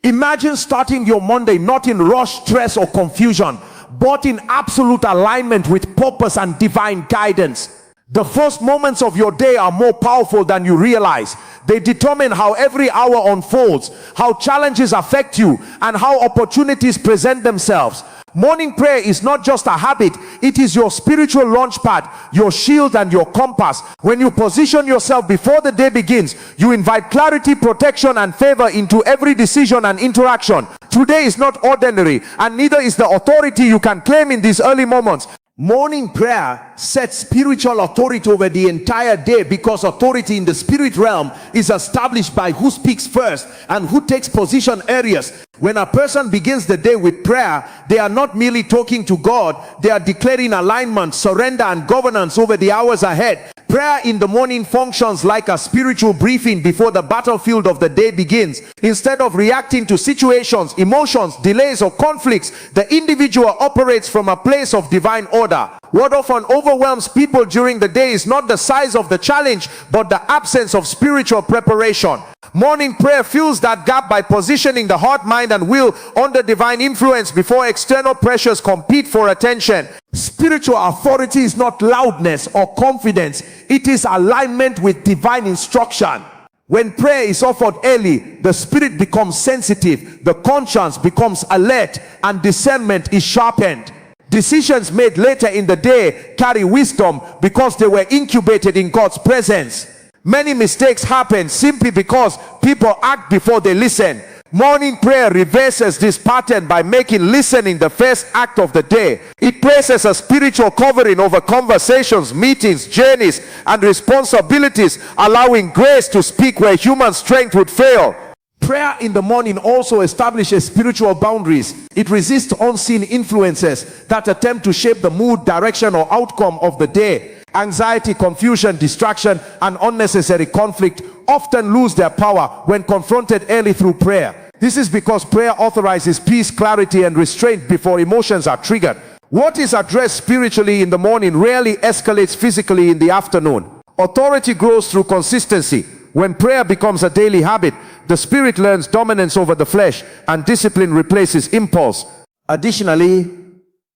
Imagine starting your Monday not in rush, stress, or confusion, but in absolute alignment with purpose and divine guidance. The first moments of your day are more powerful than you realize. They determine how every hour unfolds, how challenges affect you, and how opportunities present themselves. Morning prayer is not just a habit, it is your spiritual launch pad, your shield and your compass. When you position yourself before the day begins, you invite clarity, protection, and favor into every decision and interaction. Today is not ordinary, and neither is the authority you can claim in these early moments. Morning prayer sets spiritual authority over the entire day, because authority in the spirit realm is established by who speaks first and who takes position areas. When a person begins the day with prayer, they are not merely talking to God, they are declaring alignment, surrender, and governance over the hours ahead. Prayer in the morning functions like a spiritual briefing before the battlefield of the day begins. Instead of reacting to situations, emotions, delays, or conflicts, the individual operates from a place of divine order. What often overwhelms people during the day is not the size of the challenge, but the absence of spiritual preparation. Morning prayer fills that gap by positioning the heart, mind, and will under divine influence before external pressures compete for attention. Spiritual authority is not loudness or confidence, it is alignment with divine instruction. When prayer is offered early, the spirit becomes sensitive, the conscience becomes alert, and discernment is sharpened. Decisions made later in the day carry wisdom because they were incubated in God's presence. Many mistakes happen simply because people act before they listen. Morning prayer reverses this pattern by making listening the first act of the day. It places a spiritual covering over conversations, meetings, journeys, and responsibilities, allowing grace to speak where human strength would fail. Prayer in the morning also establishes spiritual boundaries. It resists unseen influences that attempt to shape the mood, direction, or outcome of the day. Anxiety, confusion, distraction, and unnecessary conflict often lose their power when confronted early through prayer. This is because prayer authorizes peace, clarity, and restraint before emotions are triggered. What is addressed spiritually in the morning rarely escalates physically in the afternoon. Authority grows through consistency. When prayer becomes a daily habit, the spirit learns dominance over the flesh, and discipline replaces impulse. Additionally,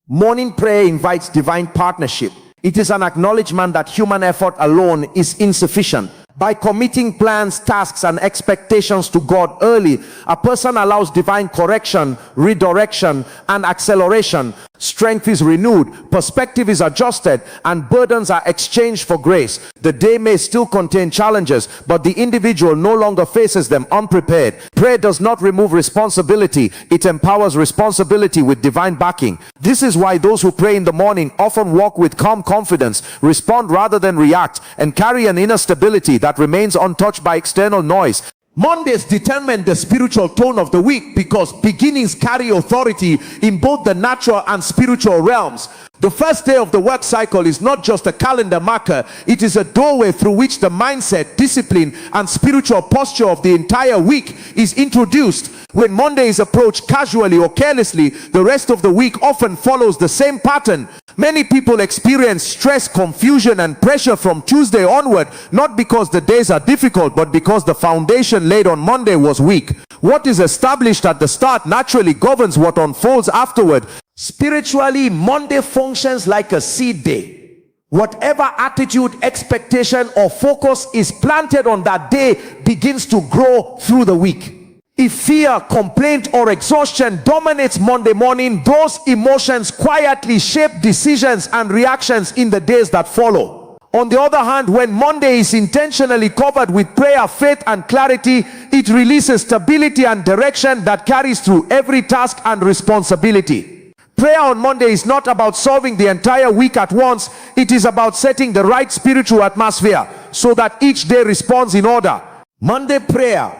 morning prayer invites divine partnership. It is an acknowledgement that human effort alone is insufficient. By committing plans, tasks, and expectations to God early, a person allows divine correction, redirection, and acceleration. Strength is renewed, perspective is adjusted, and burdens are exchanged for grace. The day may still contain challenges, but the individual no longer faces them unprepared. Prayer does not remove responsibility, it empowers responsibility with divine backing. This is why those who pray in the morning often walk with calm confidence, respond rather than react, and carry an inner stability that remains untouched by external noise. Mondays determine the spiritual tone of the week because beginnings carry authority in both the natural and spiritual realms. The first day of the work cycle is not just a calendar marker, it is a doorway through which the mindset, discipline, and spiritual posture of the entire week is introduced. When Monday is approached casually or carelessly, the rest of the week often follows the same pattern. Many people experience stress, confusion, and pressure from Tuesday onward, not because the days are difficult, but because the foundation laid on Monday was weak. What is established at the start naturally governs what unfolds afterward. Spiritually, Monday functions like a seed day. Whatever attitude, expectation, or focus is planted on that day begins to grow through the week. If fear, complaint, or exhaustion dominates Monday morning, those emotions quietly shape decisions and reactions in the days that follow. On the other hand, when Monday is intentionally covered with prayer, faith, and clarity, it releases stability and direction that carries through every task and responsibility. Prayer on Monday is not about solving the entire week at once. It is about setting the right spiritual atmosphere so that each day responds in order. Monday prayer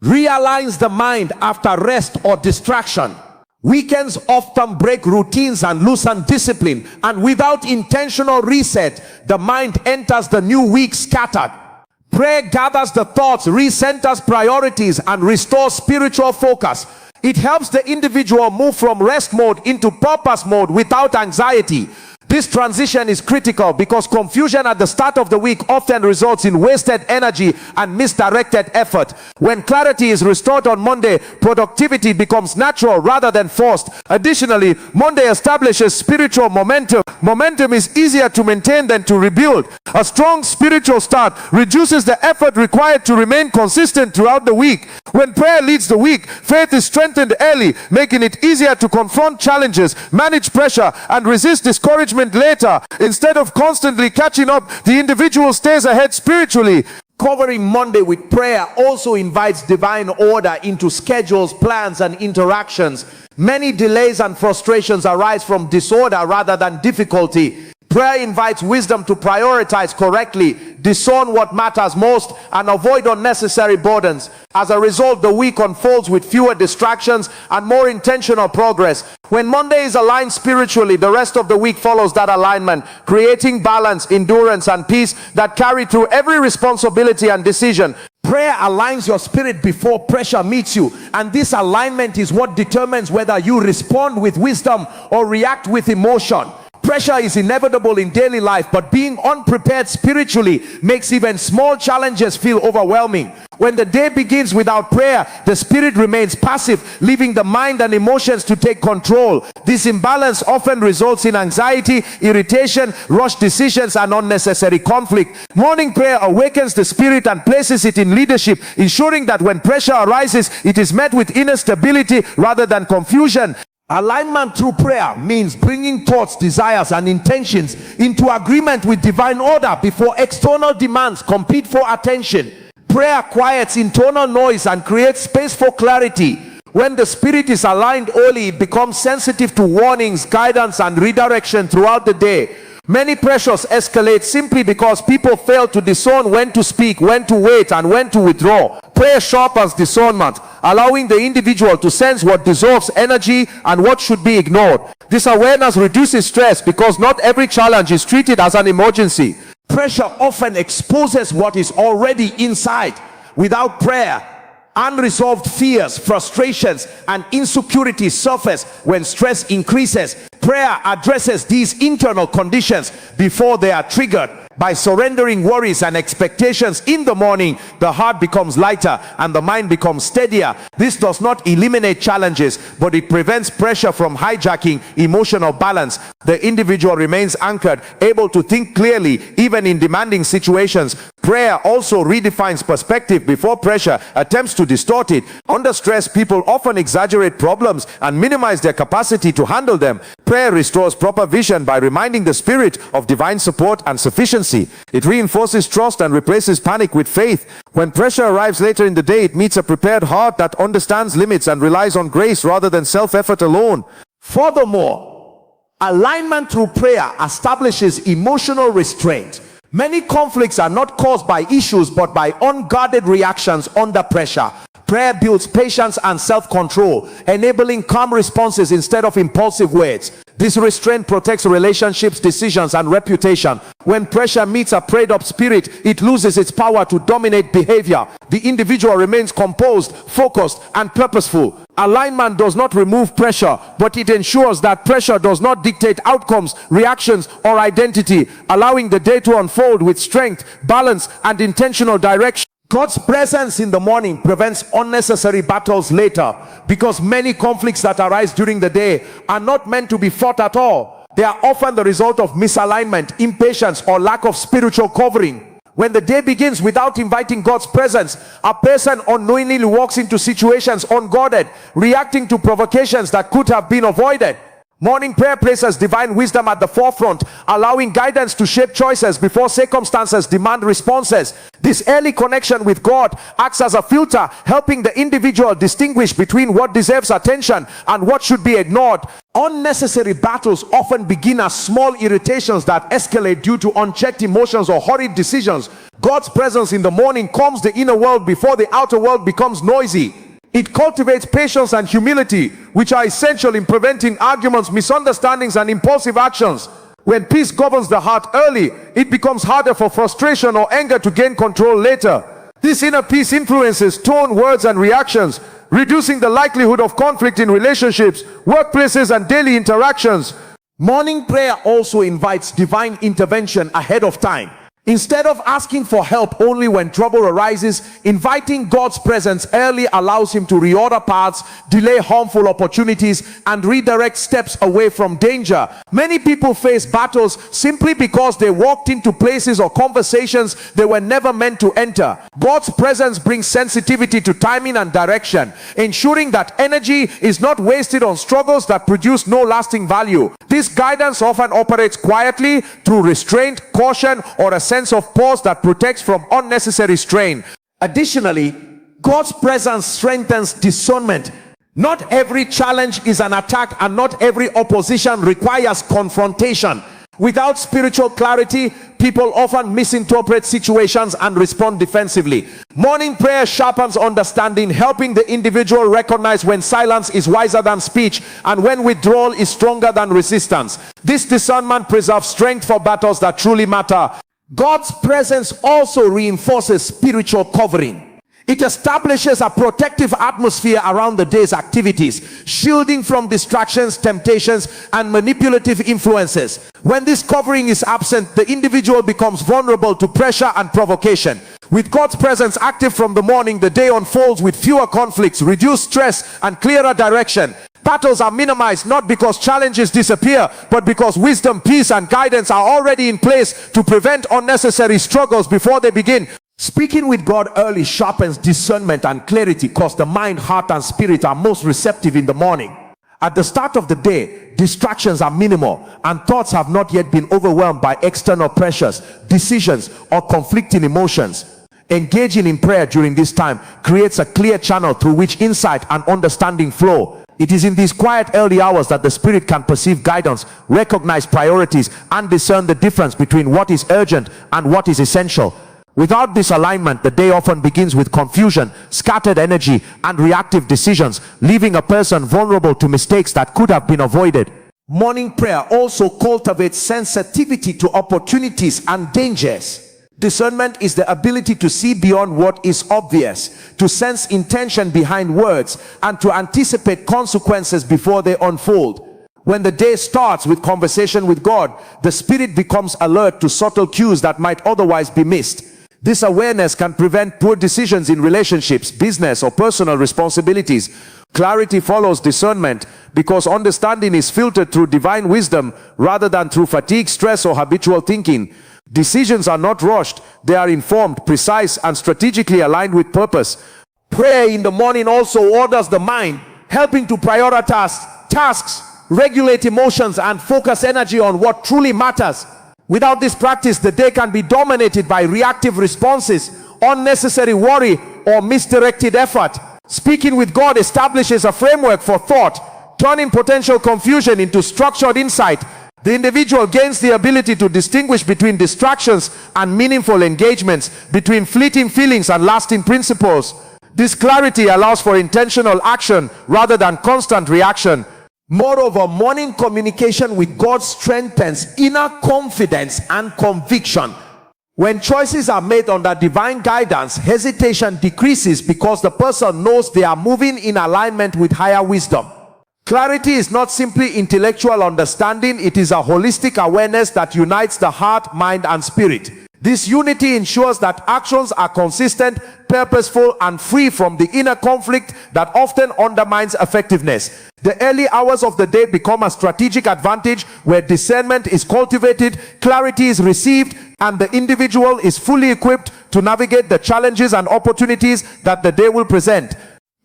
realigns the mind after rest or distraction. Weekends often break routines and loosen discipline, and without intentional reset, the mind enters the new week scattered. Prayer gathers the thoughts, recenters priorities, and restores spiritual focus. It helps the individual move from rest mode into purpose mode without anxiety. This transition is critical because confusion at the start of the week often results in wasted energy and misdirected effort. When clarity is restored on Monday, productivity becomes natural rather than forced. Additionally, Monday establishes spiritual momentum. Momentum is easier to maintain than to rebuild. A strong spiritual start reduces the effort required to remain consistent throughout the week. When prayer leads the week, faith is strengthened early, making it easier to confront challenges, manage pressure, and resist discouragement later. Instead of constantly catching up, the individual stays ahead spiritually. Covering Monday with prayer also invites divine order into schedules, plans, and interactions. Many delays and frustrations arise from disorder rather than difficulty. Prayer invites wisdom to prioritize correctly, discern what matters most, and avoid unnecessary burdens. As a result, the week unfolds with fewer distractions and more intentional progress. When Monday is aligned spiritually, the rest of the week follows that alignment, creating balance, endurance, and peace that carry through every responsibility and decision. Prayer aligns your spirit before pressure meets you, and this alignment is what determines whether you respond with wisdom or react with emotion. Pressure is inevitable in daily life, but being unprepared spiritually makes even small challenges feel overwhelming. When the day begins without prayer, the spirit remains passive, leaving the mind and emotions to take control. This imbalance often results in anxiety, irritation, rushed decisions, and unnecessary conflict. Morning prayer awakens the spirit and places it in leadership, ensuring that when pressure arises, it is met with inner stability rather than confusion. Alignment through prayer means bringing thoughts, desires, and intentions into agreement with divine order before external demands compete for attention. Prayer quiets internal noise and creates space for clarity. When the spirit is aligned early, it becomes sensitive to warnings, guidance, and redirection throughout the day. Many pressures escalate simply because people fail to discern when to speak, when to wait, and when to withdraw. Prayer sharpens discernment, allowing the individual to sense what deserves energy and what should be ignored. This awareness reduces stress because not every challenge is treated as an emergency. Pressure often exposes what is already inside. Without prayer, unresolved fears, frustrations, and insecurities surface when stress increases. Prayer addresses these internal conditions before they are triggered. By surrendering worries and expectations in the morning, the heart becomes lighter and the mind becomes steadier. This does not eliminate challenges, but it prevents pressure from hijacking emotional balance. The individual remains anchored, able to think clearly even in demanding situations. Prayer also redefines perspective before pressure attempts to distort it. Under stress, people often exaggerate problems and minimize their capacity to handle them. Prayer restores proper vision by reminding the spirit of divine support and sufficiency. It reinforces trust and replaces panic with faith. When pressure arrives later in the day, it meets a prepared heart that understands limits and relies on grace rather than self-effort alone. Furthermore, alignment through prayer establishes emotional restraint. Many conflicts are not caused by issues but by unguarded reactions under pressure. Prayer builds patience and self-control, enabling calm responses instead of impulsive words. This restraint protects relationships, decisions, and reputation. When pressure meets a prayed-up spirit, it loses its power to dominate behavior. The individual remains composed, focused, and purposeful. Alignment does not remove pressure, but it ensures that pressure does not dictate outcomes, reactions, or identity, allowing the day to unfold with strength, balance, and intentional direction. God's presence in the morning prevents unnecessary battles later, because many conflicts that arise during the day are not meant to be fought at all. They are often the result of misalignment, impatience, or lack of spiritual covering. When the day begins without inviting God's presence, a person unknowingly walks into situations unguarded, reacting to provocations that could have been avoided. Morning prayer places divine wisdom at the forefront, allowing guidance to shape choices before circumstances demand responses. This early connection with God acts as a filter, helping the individual distinguish between what deserves attention and what should be ignored. Unnecessary battles often begin as small irritations that escalate due to unchecked emotions or hurried decisions. God's presence in the morning calms the inner world before the outer world becomes noisy. It cultivates patience and humility, which are essential in preventing arguments, misunderstandings, and impulsive actions. When peace governs the heart early, it becomes harder for frustration or anger to gain control later. This inner peace influences tone, words, and reactions, reducing the likelihood of conflict in relationships, workplaces, and daily interactions. Morning prayer also invites divine intervention ahead of time. Instead of asking for help only when trouble arises, inviting God's presence early allows him to reorder paths, delay harmful opportunities, and redirect steps away from danger. Many people face battles simply because they walked into places or conversations they were never meant to enter. God's presence brings sensitivity to timing and direction, ensuring that energy is not wasted on struggles that produce no lasting value. This guidance often operates quietly through restraint, caution, or a sense of pause that protects from unnecessary strain. Additionally, God's presence strengthens discernment. Not every challenge is an attack, and not every opposition requires confrontation. Without spiritual clarity, people often misinterpret situations and respond defensively. Morning prayer sharpens understanding, helping the individual recognize when silence is wiser than speech and when withdrawal is stronger than resistance. This discernment preserves strength for battles that truly matter. God's presence also reinforces spiritual covering. It establishes a protective atmosphere around the day's activities, shielding from distractions, temptations, and manipulative influences. When this covering is absent, the individual becomes vulnerable to pressure and provocation. With God's presence active from the morning, the day unfolds with fewer conflicts, reduced stress, and clearer direction. Battles are minimized not because challenges disappear, but because wisdom, peace, and guidance are already in place to prevent unnecessary struggles before they begin. Speaking with God early sharpens discernment and clarity, because the mind, heart, and spirit are most receptive in the morning. At the start of the day, distractions are minimal, and thoughts have not yet been overwhelmed by external pressures, decisions, or conflicting emotions. Engaging in prayer during this time creates a clear channel through which insight and understanding flow. It is in these quiet early hours that the spirit can perceive guidance, recognize priorities, and discern the difference between what is urgent and what is essential. Without this alignment, the day often begins with confusion, scattered energy, and reactive decisions, leaving a person vulnerable to mistakes that could have been avoided. Morning prayer also cultivates sensitivity to opportunities and dangers. Discernment is the ability to see beyond what is obvious, to sense intention behind words, and to anticipate consequences before they unfold. When the day starts with conversation with God, the spirit becomes alert to subtle cues that might otherwise be missed. This awareness can prevent poor decisions in relationships, business, or personal responsibilities. Clarity follows discernment because understanding is filtered through divine wisdom rather than through fatigue, stress, or habitual thinking. Decisions are not rushed. They are informed, precise, and strategically aligned with purpose. Prayer in the morning also orders the mind, helping to prioritize tasks, regulate emotions, and focus energy on what truly matters. Without this practice, the day can be dominated by reactive responses, unnecessary worry, or misdirected effort. Speaking with God establishes a framework for thought, turning potential confusion into structured insight. The individual gains the ability to distinguish between distractions and meaningful engagements, between fleeting feelings and lasting principles. This clarity allows for intentional action rather than constant reaction. Moreover, morning communication with God strengthens inner confidence and conviction. When choices are made under divine guidance, hesitation decreases because the person knows they are moving in alignment with higher wisdom. Clarity is not simply intellectual understanding, it is a holistic awareness that unites the heart, mind, and spirit. This unity ensures that actions are consistent, purposeful, and free from the inner conflict that often undermines effectiveness. The early hours of the day become a strategic advantage where discernment is cultivated, clarity is received, and the individual is fully equipped to navigate the challenges and opportunities that the day will present.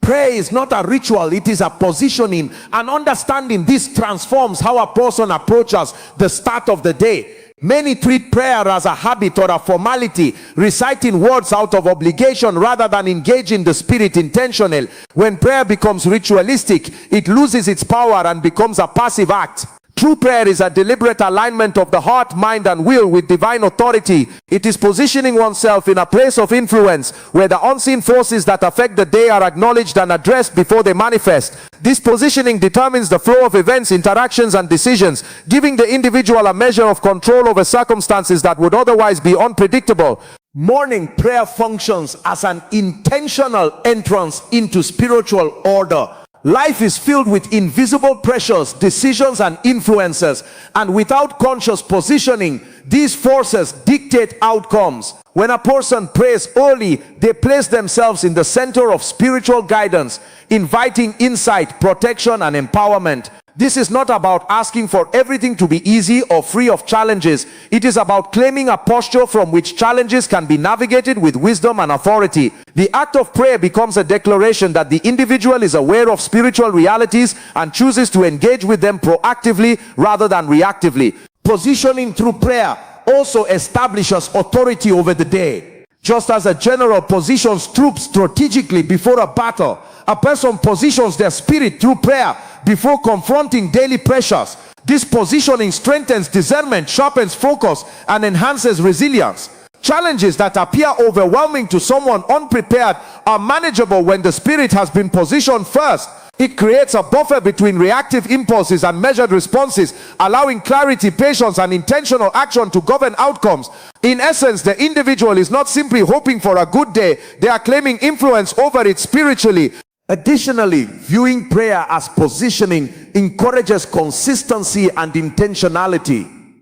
Prayer is not a ritual, it is a positioning. And understanding this transforms how a person approaches the start of the day. Many treat prayer as a habit or a formality, reciting words out of obligation rather than engaging the spirit intentionally. When prayer becomes ritualistic, it loses its power and becomes a passive act. True prayer is a deliberate alignment of the heart, mind, and will with divine authority. It is positioning oneself in a place of influence where the unseen forces that affect the day are acknowledged and addressed before they manifest. This positioning determines the flow of events, interactions, and decisions, giving the individual a measure of control over circumstances that would otherwise be unpredictable. Morning prayer functions as an intentional entrance into spiritual order. Life is filled with invisible pressures, decisions, and influences, and without conscious positioning, these forces dictate outcomes. When a person prays early, they place themselves in the center of spiritual guidance, inviting insight, protection, and empowerment. This is not about asking for everything to be easy or free of challenges. It is about claiming a posture from which challenges can be navigated with wisdom and authority. The act of prayer becomes a declaration that the individual is aware of spiritual realities and chooses to engage with them proactively rather than reactively. Positioning through prayer also establishes authority over the day. Just as a general positions troops strategically before a battle, a person positions their spirit through prayer before confronting daily pressures. This positioning strengthens discernment, sharpens focus, and enhances resilience. Challenges that appear overwhelming to someone unprepared are manageable when the spirit has been positioned first. It creates a buffer between reactive impulses and measured responses, allowing clarity, patience, and intentional action to govern outcomes. In essence, the individual is not simply hoping for a good day, they are claiming influence over it spiritually. Additionally, viewing prayer as positioning encourages consistency and intentionality.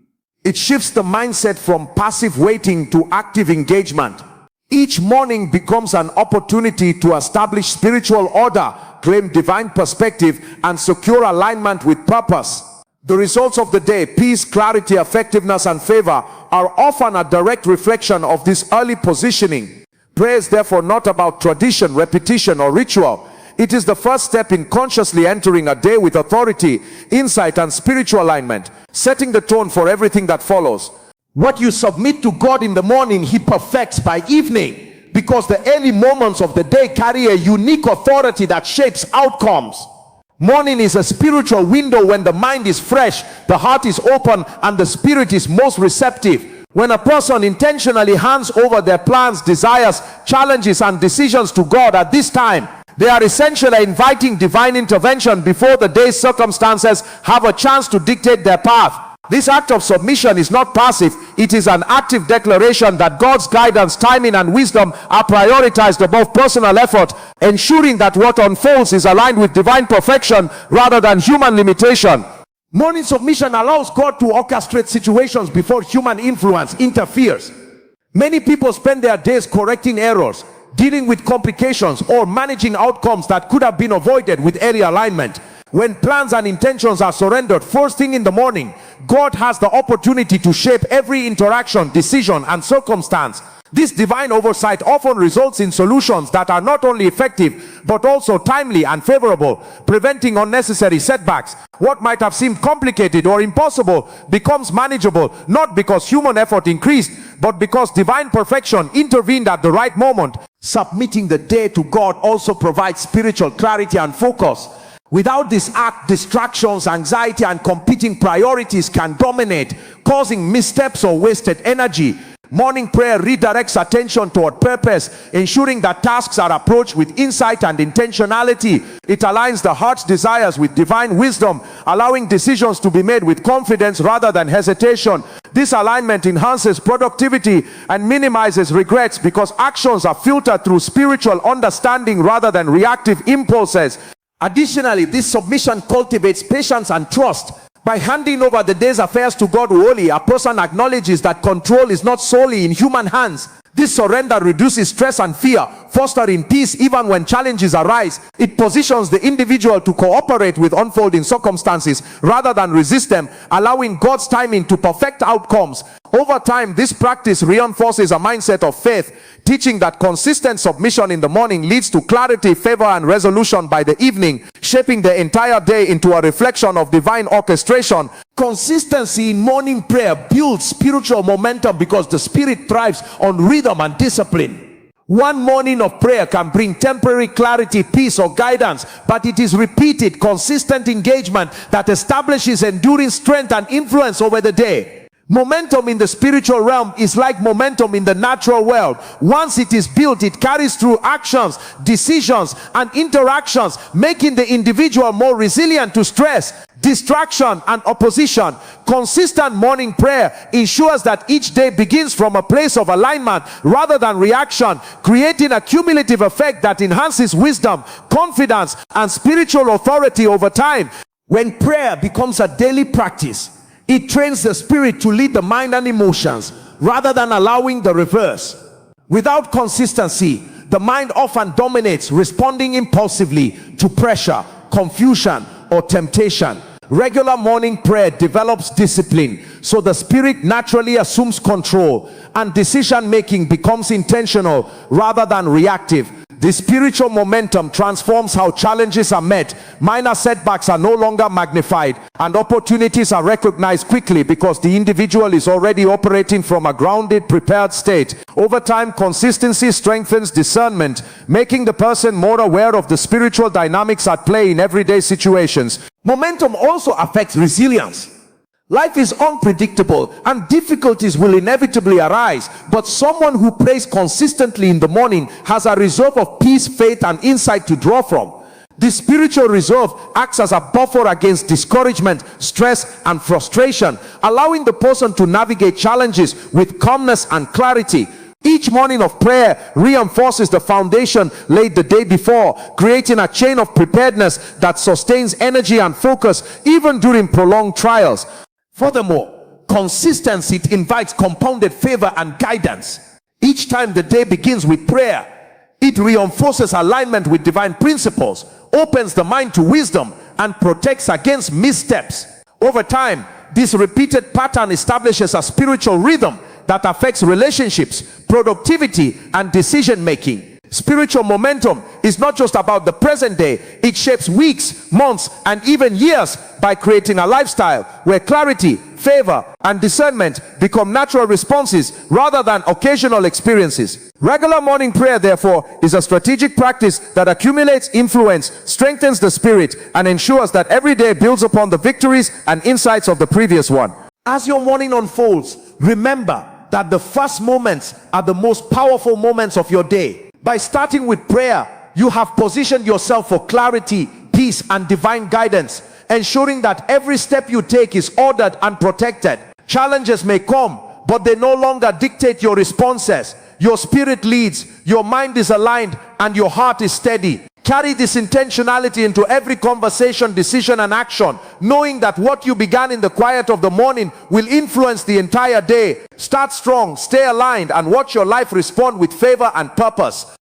It shifts the mindset from passive waiting to active engagement. Each morning becomes an opportunity to establish spiritual order, claim divine perspective, and secure alignment with purpose. The results of the day, peace, clarity, effectiveness, and favor, are often a direct reflection of this early positioning. Prayer is therefore not about tradition, repetition, or ritual. It is the first step in consciously entering a day with authority, insight, and spiritual alignment, setting the tone for everything that follows. What you submit to God in the morning, He perfects by evening, because the early moments of the day carry a unique authority that shapes outcomes. Morning is a spiritual window when the mind is fresh, the heart is open, and the spirit is most receptive. When a person intentionally hands over their plans, desires, challenges, and decisions to God at this time, they are essentially inviting divine intervention before the day's circumstances have a chance to dictate their path. This act of submission is not passive, it is an active declaration that God's guidance, timing, and wisdom are prioritized above personal effort, ensuring that what unfolds is aligned with divine perfection rather than human limitation. Morning submission allows God to orchestrate situations before human influence interferes. Many people spend their days correcting errors, dealing with complications, or managing outcomes that could have been avoided with early alignment. When plans and intentions are surrendered first thing in the morning, God has the opportunity to shape every interaction, decision, and circumstance. This divine oversight often results in solutions that are not only effective but also timely and favorable, preventing unnecessary setbacks. What might have seemed complicated or impossible becomes manageable, not because human effort increased, but because divine perfection intervened at the right moment. Submitting the day to God also provides spiritual clarity and focus. Without this act, distractions, anxiety, and competing priorities can dominate, causing missteps or wasted energy. Morning prayer redirects attention toward purpose, ensuring that tasks are approached with insight and intentionality. It aligns the heart's desires with divine wisdom, allowing decisions to be made with confidence rather than hesitation. This alignment enhances productivity and minimizes regrets because actions are filtered through spiritual understanding rather than reactive impulses. Additionally, this submission cultivates patience and trust. By handing over the day's affairs to God wholly, a person acknowledges that control is not solely in human hands. This surrender reduces stress and fear, fostering peace even when challenges arise. It positions the individual to cooperate with unfolding circumstances rather than resist them, allowing God's timing to perfect outcomes. Over time, this practice reinforces a mindset of faith, teaching that consistent submission in the morning leads to clarity, favor, and resolution by the evening, shaping the entire day into a reflection of divine orchestration. Consistency in morning prayer builds spiritual momentum because the spirit thrives on rhythm and discipline. One morning of prayer can bring temporary clarity, peace, or guidance, but it is repeated, consistent engagement that establishes enduring strength and influence over the day. Momentum in the spiritual realm is like momentum in the natural world. Once it is built, it carries through actions, decisions, and interactions, making the individual more resilient to stress, distraction and opposition. Consistent morning prayer ensures that each day begins from a place of alignment rather than reaction, creating a cumulative effect that enhances wisdom, confidence, and spiritual authority over time. When prayer becomes a daily practice, it trains the spirit to lead the mind and emotions rather than allowing the reverse. Without consistency, the mind often dominates, responding impulsively to pressure, confusion, or temptation. Regular morning prayer develops discipline, so the spirit naturally assumes control and decision making becomes intentional rather than reactive. This spiritual momentum transforms how challenges are met. Minor setbacks are no longer magnified and opportunities are recognized quickly because the individual is already operating from a grounded, prepared state. Over time, consistency strengthens discernment, making the person more aware of the spiritual dynamics at play in everyday situations. Momentum also affects resilience. Life is unpredictable and difficulties will inevitably arise, but someone who prays consistently in the morning has a reserve of peace, faith, and insight to draw from. This spiritual reserve acts as a buffer against discouragement, stress, and frustration, allowing the person to navigate challenges with calmness and clarity. Each morning of prayer reinforces the foundation laid the day before, creating a chain of preparedness that sustains energy and focus even during prolonged trials. Furthermore, consistency invites compounded favor and guidance. Each time the day begins with prayer, it reinforces alignment with divine principles, opens the mind to wisdom, and protects against missteps. Over time, this repeated pattern establishes a spiritual rhythm that affects relationships, productivity, and decision making. Spiritual momentum is not just about the present day. It shapes weeks, months, and even years by creating a lifestyle where clarity, favor, and discernment become natural responses rather than occasional experiences. Regular morning prayer, therefore, is a strategic practice that accumulates influence, strengthens the spirit, and ensures that every day builds upon the victories and insights of the previous one. As your morning unfolds, remember that the first moments are the most powerful moments of your day. By starting with prayer, you have positioned yourself for clarity, peace, and divine guidance, ensuring that every step you take is ordered and protected. Challenges may come, but they no longer dictate your responses. Your spirit leads, your mind is aligned, and your heart is steady. Carry this intentionality into every conversation, decision, and action, knowing that what you began in the quiet of the morning will influence the entire day. Start strong, stay aligned, and watch your life respond with favor and purpose.